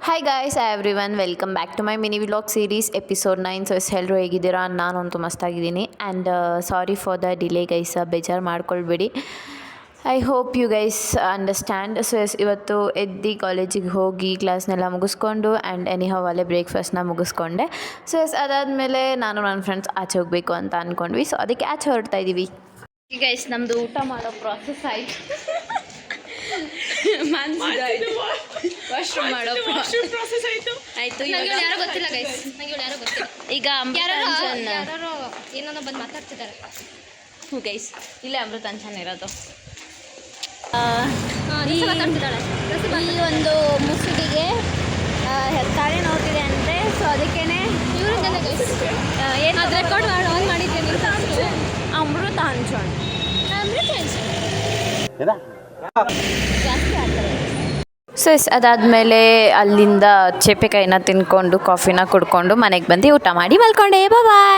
Hi guys everyone welcome back to my mini vlog series episode 9. So ಎಲ್ಲರೂ ಹೇಗಿದ್ದೀರಾ? ನಾನಂತೂ ಮಸ್ತಾಗಿದ್ದೀನಿ. And sorry for the delay guys, ಬೇಜಾರು ಮಾಡ್ಕೊಳ್ಬೇಡಿ. I hope you guys understand. So ಇವತ್ತು ಎದ್ದು ಕಾಲೇಜಿಗೆ ಹೋಗಿ ಕ್ಲಾಸ್ನೆಲ್ಲ ಮುಗಿಸ್ಕೊಂಡು ಆ್ಯಂಡ್ ಎನಿಹೌ ಅಲ್ಲೇ ಬ್ರೇಕ್ಫಾಸ್ಟ್ನ ಮುಗಿಸ್ಕೊಂಡೆ. ಸೊ ಅದಾದಮೇಲೆ ನಾನು ನನ್ನ ಫ್ರೆಂಡ್ಸ್ ಆಚೆ ಹೋಗಬೇಕು ಅಂತ ಅಂದ್ಕೊಂಡ್ವಿ. ಸೊ ಅದಕ್ಕೆ ಆಚೆ ಹೊರಡ್ತಾ ಇದ್ದೀವಿ. ಗೈಸ್ ನಮ್ಮದು ಊಟ ಮಾಡೋ ಪ್ರಾಸೆಸ್ ಆಯಿತು. ವಾಶ್ರೂಮ್ ಮಾಡೋ ಪ್ರಾಸೆಸ್ ಆಯಿತು. ಯಾರೋ ಗೊತ್ತಿಲ್ಲ ಗೈಸ್, ನಂಗೆ ಯಾರೋ ಗೊತ್ತಿಲ್ಲ. ಈಗ ಯಾರೋ ಏನೋ ಬಂದು ಮಾತಾಡ್ತಿದ್ದಾರೆ. ಗೈಸ್ ಇಲ್ಲೇ ಅಮೃತಾಂಜನ್ ಇರೋದು. ಈ ಒಂದು ಮುಸುಡಿಗೆ ತಲೆ ನೋಡ್ತಿದೆ ಅಂತೆ. ಸೊ ಅದಕ್ಕೇನೆ ಇವ್ರದ್ದೆಲ್ಲ ಗೈಸ್ ಏನು ರೆಕಾರ್ಡ್ ಆನ್ ಮಾಡಿದ್ದೀನಿ. ಅಮೃತಾಂಜನ್ ಜಾಸ್ತಿ ಆಗ್ತದೆ. ಸೊ ಅದಾದಮೇಲೆ ಅಲ್ಲಿಂದ ಚೇಪೆಕಾಯಿನ ತಿನ್ಕೊಂಡು ಕಾಫಿನ ಕುಡ್ಕೊಂಡು ಮನೆಗೆ ಬಂದು ಊಟ ಮಾಡಿ ಮಲ್ಕೊಂಡೆ. ಬಾಯ್.